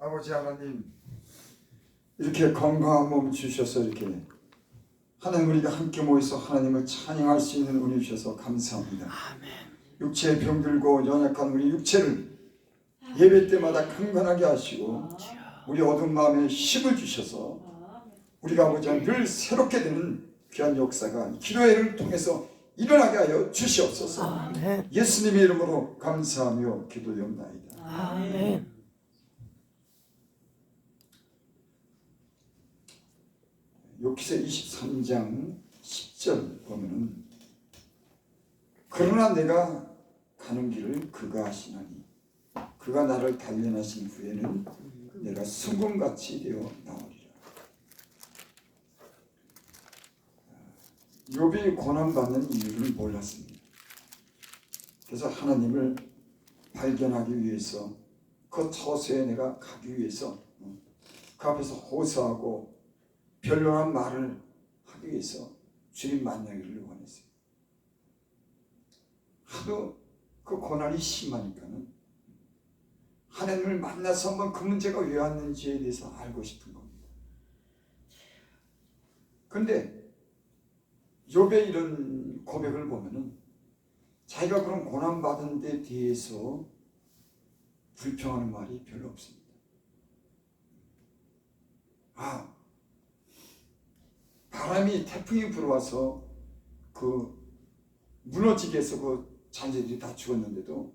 아버지 하나님, 이렇게 건강한 몸 주셔서 이렇게 하나님 우리가 함께 모여서 하나님을 찬양할 수 있는 은혜 주셔서 감사합니다. 아멘. 육체의 병들고 연약한 우리 육체를 예배 때마다 강건하게 하시고 우리 어두운 마음에 힘을 주셔서 우리가 아버지 늘 새롭게 되는 귀한 역사가 기도회를 통해서 일어나게 하여 주시옵소서. 아멘. 예수님의 이름으로 감사하며 기도드립니다. 아멘. 욥기서 23장 10절 보면은 그러나 내가 가는 길을 그가 아시나니 그가 나를 단련하신 후에는 내가 순금같이 되어 나오리라. 욥이 고난받는 이유를 몰랐습니다. 그래서 하나님을 발견하기 위해서 그 처소에 내가 가기 위해서 그 앞에서 호소하고 변론한 말을 하기 위해서 주님 만나기를 원했어요. 하도 그 고난이 심하니까는 하나님을 만나서 한번 그 문제가 왜 왔는지에 대해서 알고 싶은 겁니다. 그런데 욥의 이런 고백을 보면은 자기가 그런 고난받은 데 대해서 불평하는 말이 별로 없습니다. 바람이 태풍이 불어와서 그 무너지게 해서 그 잔재들이 다 죽었는데도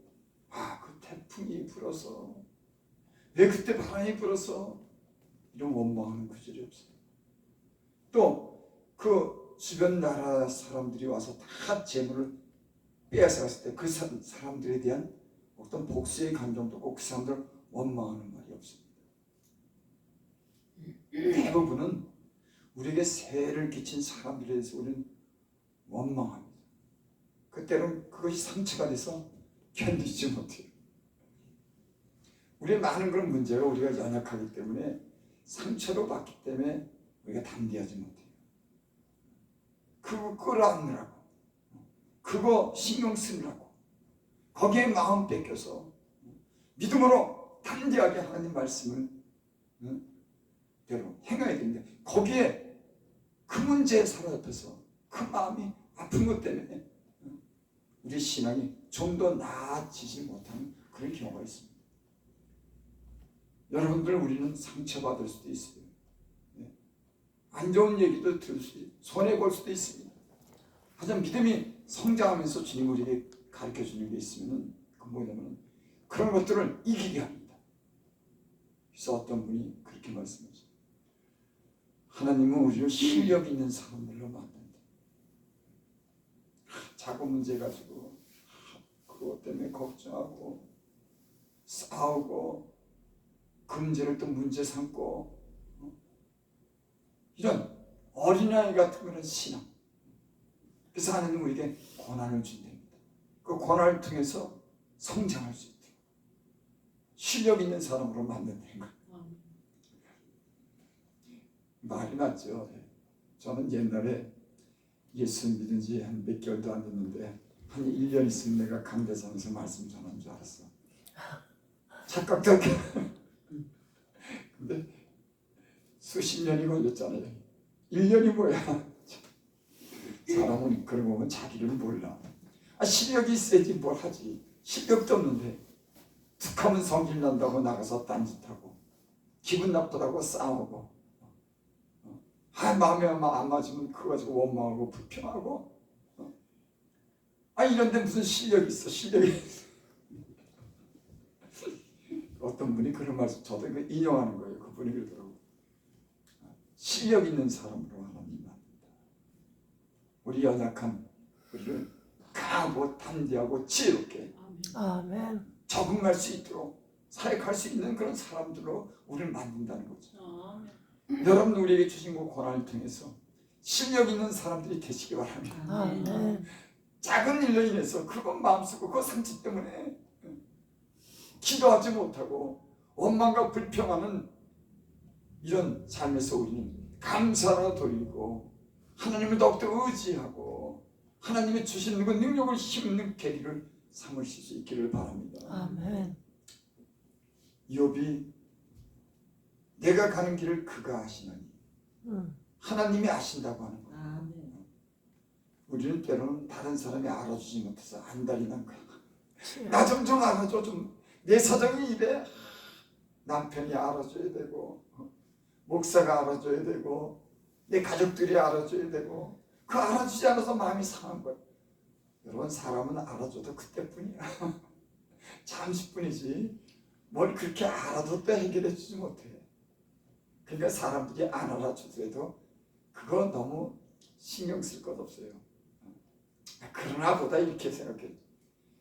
그 태풍이 불어서 왜 그때 바람이 불어서 이런 원망하는 구절이 없어요. 또 그 주변 나라 사람들이 와서 다 재물을 빼앗아갔을 때 그 사람들에 대한 어떤 복수의 감정도 없고 그 사람들을 원망하는 말이 없습니다. 대부분은 우리에게 세를 끼친 사람들에 대해서 우리는 원망합니다. 그때는 그것이 상처가 돼서 견디지 못해요. 우리의 많은 그런 문제가 우리가 연약하기 때문에 상처로 받기 때문에 우리가 담대하지 못해요. 그거 끌어안느라고, 그거 신경 쓰느라고 거기에 마음 뺏겨서 믿음으로 담대하게 하나님 말씀을 대로 행해야 되는데 거기에 그 문제에 사로잡혀서 그 마음이 아픈 것 때문에 우리 신앙이 좀 더 나아지지 못하는 그런 경우가 있습니다. 여러분들 우리는 상처받을 수도 있어요. 안 좋은 얘기도 들을 수 있어요. 손해볼 수도 있습니다. 하지만 믿음이 성장하면서 주님 우리에게 가르쳐주는 게 있으면 그 뭐냐면 그런 것들을 이기게 합니다. 그래서 어떤 분이 그렇게 말씀하셨어요. 하나님은 우리를 실력 있는 사람들로 만든다. 자고 문제 가지고 그것 때문에 걱정하고 싸우고 그 문제를 또 문제 삼고 이런 어린아이 같은 그런 신앙. 그래서 하나님은 우리에게 고난을 준답니다. 그 고난을 통해서 성장할 수 있도록 실력 있는 사람으로 만든다는 거예요. 말이 맞죠. 저는 옛날에 예수 믿은 지 한 몇 개월도 안 됐는데 한 1년 있으면 내가 강대상에서 말씀 전하는 줄 알았어. 착각적이야. 근데 수십 년이 걸렸잖아요. 1년이 뭐야. 사람은 그러고 보면 자기를 몰라. 실력이 있어야지 뭘 하지. 실력도 없는데 툭 하면 성질 난다고 나가서 딴짓하고 기분 나쁘다고 싸우고 마음에 안 맞으면 그거 가지고 원망하고 불평하고 이런데 무슨 실력이 있어. 실력이 있어. 어떤 분이 그런 말씀 저도 인용하는 거예요. 그분이 그러더라고요. 실력 있는 사람으로 하나님 만든다. 우리 연약한 우리를 강하고 담대하고 지혜롭게 아멘. 적응할 수 있도록 사역할 수 있는 그런 사람들로 우리를 만든다는 거죠. 여러분 우리에게 주신 그 고난을 통해서 실력 있는 사람들이 되시기 바랍니다. 아멘. 작은 일로 인해서 그것 마음쓰고 그 상처 때문에 기도하지 못하고 원망과 불평하는 이런 삶에서 우리는 감사로 돌리고 하나님을 더욱더 의지하고 하나님이 주시는 그 능력을 힘있는 계기를 삼으실 수 있기를 바랍니다. 아멘. 욥이 내가 가는 길을 그가 아시나니. 하나님이 아신다고 하는 거예요. 아멘. 우리는 때로는 다른 사람이 알아주지 못해서 안달이 난 거야. 치유. 나 좀 알아줘. 좀 내 사정이 이래. 남편이 알아줘야 되고 목사가 알아줘야 되고 내 가족들이 알아줘야 되고 그 알아주지 않아서 마음이 상한 거야. 여러분 사람은 알아줘도 그때뿐이야. 잠시뿐이지 뭘 그렇게 알아도 해결해 주지 못해. 그러니까 사람들이 안 알아주더라도 그거 너무 신경 쓸 것 없어요. 그러나 보다 이렇게 생각해.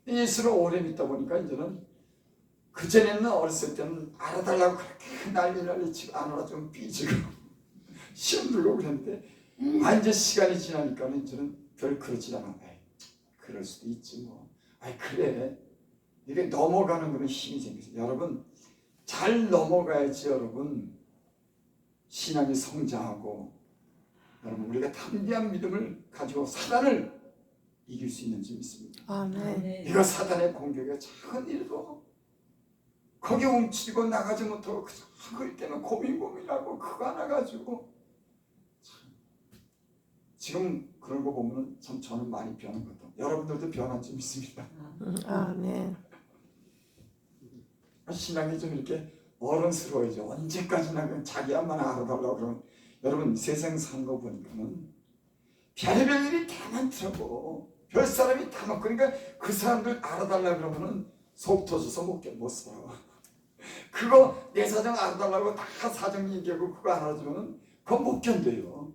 예수를 오래 믿다 보니까 이제는 그전에는 어렸을 때는 알아달라고 그렇게 난리 치고 안 알아주면 삐지고 시험 들고 그랬는데 이제 시간이 지나니까는 이제는 별 그러지 않아. 그럴 수도 있지 뭐. 그래. 이게 넘어가는 거는 힘이 생겨서 여러분 잘 넘어가야지 여러분 신앙이 성장하고 여러분 우리가 담대한 믿음을 가지고 사단을 이길 수 있는 줄 믿습니다. 아멘. 이거 사단의 공격에 작은 일도 거기 움츠리고 나가지 못하고 그럴 때는 고민하고 그거 하나 가지고 지금 그런 거 보면 참 저는 많이 변한 것 같아요. 여러분들도 변한 줄 믿습니다. 아멘. 신앙이 좀 이렇게 어른스러워져. 언제까지나 그냥 자기야만 알아달라고 그러면 여러분 세상 사는 거 보니까는 별의별 일이 다 많더라고. 별 사람이 다 많고 그러니까 그 사람들 알아달라고 그러면은 속 터져서 못 살아. 그거 내 사정 알아달라고 다 사정 얘기하고 그거 안 알아주면은 그거 못 견뎌요.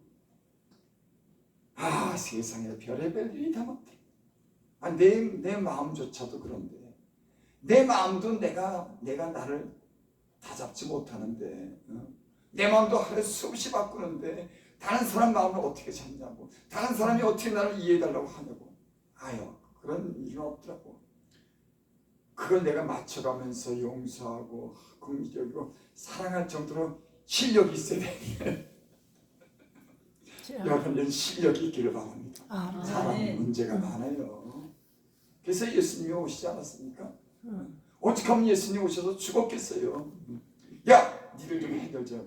세상에 별의별 일이 다 많대. 내 마음조차도 그런데 내 마음도 내가 나를 다잡지 못하는데 내 마음도 하루에 수없이 바꾸는데 다른 사람 마음을 어떻게 잡냐고 다른 사람이 어떻게 나를 이해해달라고 하냐고 그런 일은 없더라고. 그걸 내가 맞춰가면서 용서하고 긍정적이고 사랑할 정도로 실력이 있어야 돼. 여러분들 실력이 있기를 바랍니다. 아멘. 사람은 문제가 많아요. 그래서 예수님이 오시지 않았습니까? 어떻게 하면 예수님이 오셔서 죽었겠어요? 야, 니들 좀 해결 좀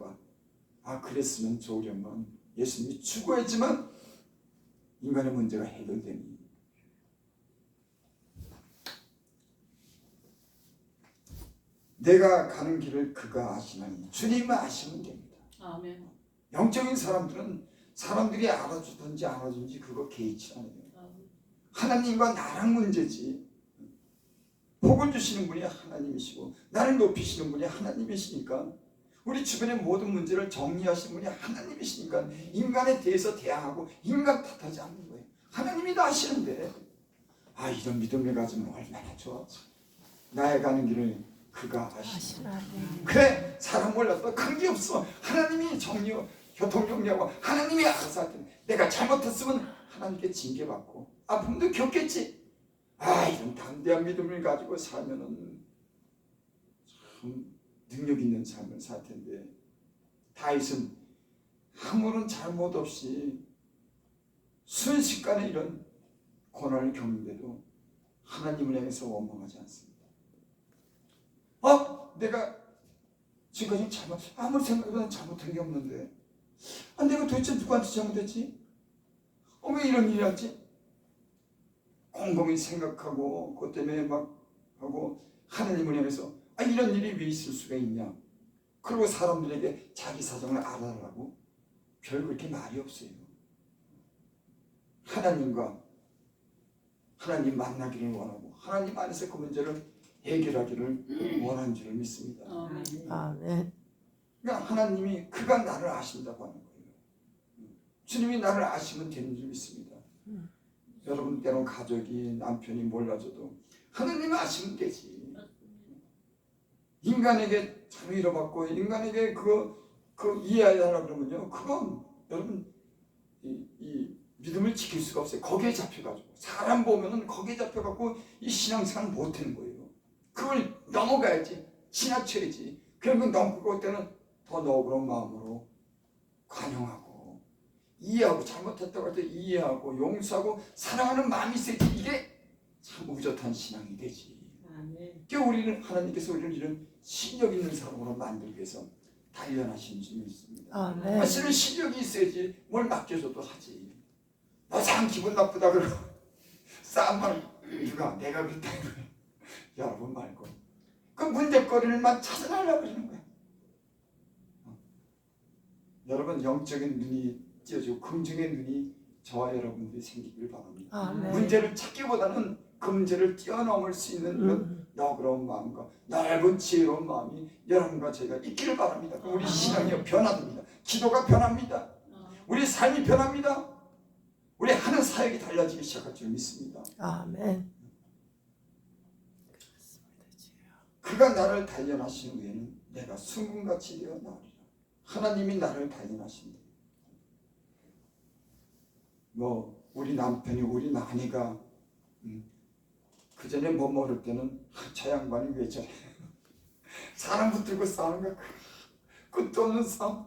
해봐. 그랬으면 좋으려면 예수님이 죽어야지만 인간의 문제가 해결되니. 내가 가는 길을 그가 아시나니. 주님만 아시면 됩니다. 아멘. 영적인 사람들은 사람들이 알아주든지 안 알아주든지 그거 개의치 않아요. 하나님과 나랑 문제지. 복을 주시는 분이 하나님이시고 나를 높이시는 분이 하나님이시니까 우리 주변의 모든 문제를 정리하시는 분이 하나님이시니까 인간에 대해서 대항하고 인간 탓하지 않는 거예요. 하나님이 다 아시는데 이런 믿음을 가지면 얼마나 좋아. 나의 가는 길을 그가 아시나니. 그래 사람 몰라도 큰 게 없어. 하나님이 교통 정리하고 하나님이 알아서 할 텐데 내가 잘못했으면 하나님께 징계받고 아픔도 겪겠지. 이런 담대한 믿음을 가지고 살면은 참 능력 있는 삶을 살 텐데 다윗은 아무런 잘못 없이 순식간에 이런 고난을 겪는데도 하나님을 향해서 원망하지 않습니다. 내가 지금까지 아무 생각보다 잘못한 게 없는데 내가 도대체 누구한테 잘못했지? 왜 이런 일이 왔지? 곰곰이 생각하고 그것 때문에 막 하고 하나님을 향해서 이런 일이 왜 있을 수가 있냐? 그리고 사람들에게 자기 사정을 알아달라고 별 그렇게 말이 없어요. 하나님 만나기를 원하고 하나님 안에서 그 문제를 해결하기를 원하는 줄 믿습니다. 아멘. 그러니까 하나님이 그가 나를 아신다고 하는 거예요. 주님이 나를 아시면 되는 줄 믿습니다. 여러분 때론 가족이 남편이 몰라줘도 하나님이 아시면 되지. 인간에게 참 위로받고 인간에게 그 이해하려고 그러면요 그건 여러분 이 믿음을 지킬 수가 없어요. 거기에 잡혀가지고 사람 보면은 거기에 잡혀가지고 이 신앙생활 못하는 거예요. 그걸 넘어가야지. 지나쳐야지. 그런 거 넘고 때는 더 너그러운 마음으로 관용하고 이해하고 잘못했다고 할 때 이해하고 용서하고 사랑하는 마음이 있어야지. 이게 참 우젓한 신앙이 되지. 그러니까 우리는 하나님께서 우리를 이런 실력 있는 사람으로 만들기 위해서 단련하신 분이 있습니다. 아멘. 사실은 실력이 있어야지 뭘 맡겨줘도 하지. 너참 기분 나쁘다 그러고 싸움을 누가 내가 그랬다 그래. 여러분 말고 그 문제거리를만 찾아내려고 그러는 거야. 여러분 영적인 눈이 띄어지고 긍정의 눈이 저와 여러분들이 생기길 바랍니다. 아멘. 문제를 찾기보다는 그 문제를 뛰어넘을 수 있는 그런 너그러운 마음과 넓은 지혜로운 마음이 여러분과 제가 있기를 바랍니다. 그럼 우리 신앙이 변화됩니다. 기도가 변합니다. 우리 삶이 변합니다. 우리 하는 사역이 달라지기 시작할 줄 믿습니다. 아멘. 그가 나를 단련하신 후에는 내가 순금같이 되어 나오리라. 하나님이 나를 단련하신다. 우리 남편이 우리 아내가 그 전에 뭐 모를 때는 저 양반이 왜 저래 사람 붙들고 싸우는 거야. 끝도 없는 싸움.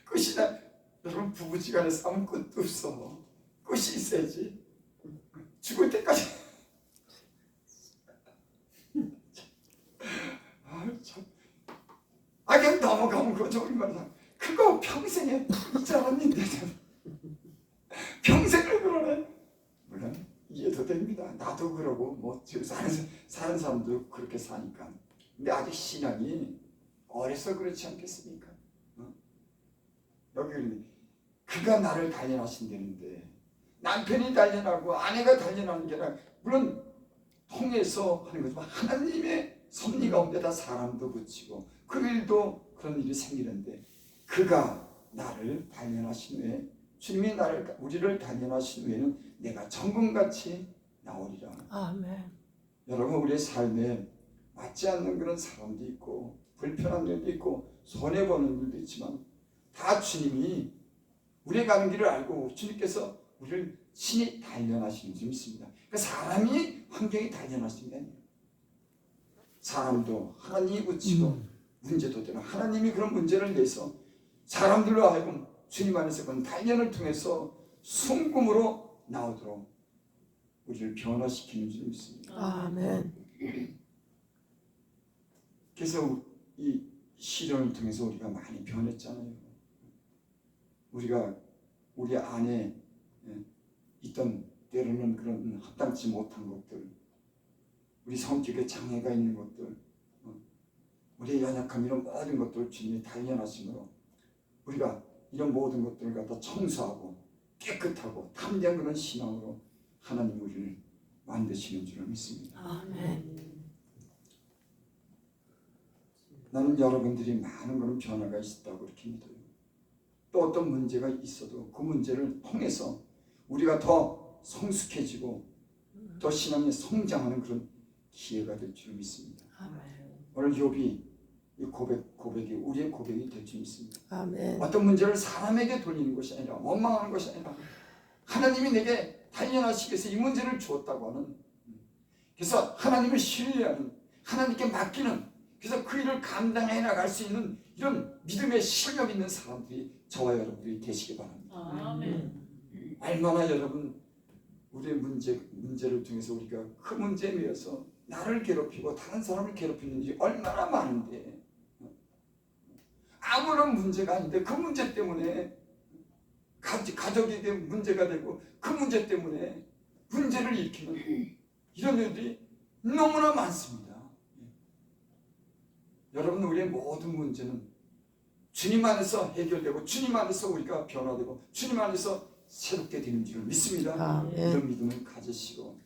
끝이다. 여러분 부부지간에 싸우면 끝도 없어. 끝이 있어야지. 죽을 때까지. 그냥 넘어가면 그거 얼마나 그거 평생에 자랐는데 평생을 그러네. 물론 이해도 됩니다. 나도 그러고 뭐 지금 사는 사람도 그렇게 사니까. 근데 아직 신앙이 어려서 그렇지 않겠습니까? 여기 그가 나를 단련하신다는데 남편이 단련하고 아내가 단련하는 게 아니라 물론 통해서 하는 거지만 하나님의 섭리 가운데다 사람도 붙이고 그 일도 그런 일이 생기는데 그가 나를 단련하신 후에 주님이 우리를 단련하신 후에는 내가 정금같이 나오리라. 아멘. 여러분 우리의 삶에 맞지 않는 그런 사람도 있고 불편한 일도 있고 손해보는 일도 있지만 다 주님이 우리의 가는 길을 알고 주님께서 우리를 신이 단련하시는 줄 믿습니다. 그러니까 사람이 환경이 단련하시는 게 아니에요. 사람도 하나님이 붙이고 문제도 되고 하나님이 그런 문제를 내서 사람들로 하여금 주님 안에서 그런 단련을 통해서 순금으로 나오도록 우리를 변화시키는 줄 믿습니다. 아멘. 그래서 이 시련을 통해서 우리가 많이 변했잖아요. 우리가 우리 안에 있던 때로는 그런 합당치 못한 것들, 우리 성격에 장애가 있는 것들, 우리의 연약함 이런 모든 것들을 주님이 단련하심으로 우리가 이런 모든 것들을 갖다 청소하고 깨끗하고 탐내는 그런 신앙으로 하나님 우리를 만드시는 줄을 믿습니다. 아멘. 나는 여러분들이 많은 그런 변화가 있었다고 그렇게 믿어요. 또 어떤 문제가 있어도 그 문제를 통해서 우리가 더 성숙해지고 더 신앙에 성장하는 그런 기회가 될 줄 믿습니다. 아멘. 오늘 욥이 이 고백이 우리의 고백이 될 줄 믿습니다. 아멘. 어떤 문제를 사람에게 돌리는 것이 아니라 원망하는 것이 아니라 하나님이 내게 단련하시기 위해서 이 문제를 주었다고 하는, 그래서 하나님을 신뢰하는, 하나님께 맡기는, 그래서 그 일을 감당해 나갈 수 있는 이런 믿음의 실력 있는 사람들이 저와 여러분들이 되시기 바랍니다. 아멘. 얼마나 여러분 우리의 문제를 통해서 우리가 그 문제에 매여서 나를 괴롭히고 다른 사람을 괴롭히는지 얼마나 많은데, 아무런 문제가 아닌데 그 문제 때문에 가족에게 문제가 되고 그 문제 때문에 문제를 일으키는 이런 일들이 너무나 많습니다. 여러분 우리의 모든 문제는 주님 안에서 해결되고 주님 안에서 우리가 변화되고 주님 안에서 새롭게 되는 줄 믿습니다. 아멘. 이런 믿음을 가지시고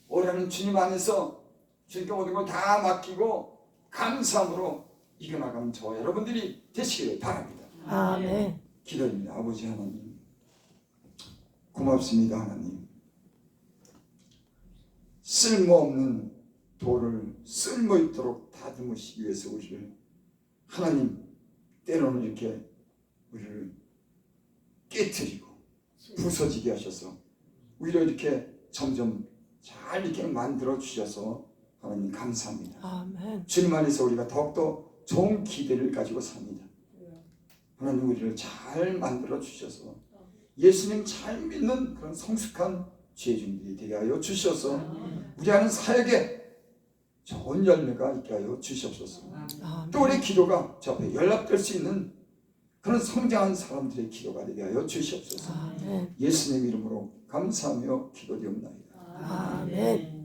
올해는 주님 안에서 주님께 모든 걸 다 맡기고 감사함으로 이겨나가는 저와 여러분들이 되시기를 바랍니다. 아멘. 기도입니다. 아버지 하나님 고맙습니다. 하나님 쓸모없는 돌을 쓸모있도록 다듬으시기 위해서 우리를 하나님 때로는 이렇게 우리를 깨트리고 부서지게 하셔서 오히려 이렇게 점점 잘 이렇게 만들어 주셔서 하나님 감사합니다. 아멘. 주님 안에서 우리가 더욱더 좋은 기대를 가지고 삽니다. 하나님 우리를 잘 만들어 주셔서 예수님 잘 믿는 그런 성숙한 죄중들이 되게 하여 주셔서 우리 하는 사역에 좋은 열매가 있게 하여 주시옵소서. 아멘. 또 우리 기도가 저 앞에 연락될 수 있는 그런 성장한 사람들의 기도가 되게 하여 주시옵소서. 아멘. 예수님 이름으로 감사하며 기도드리옵나이다. 아멘.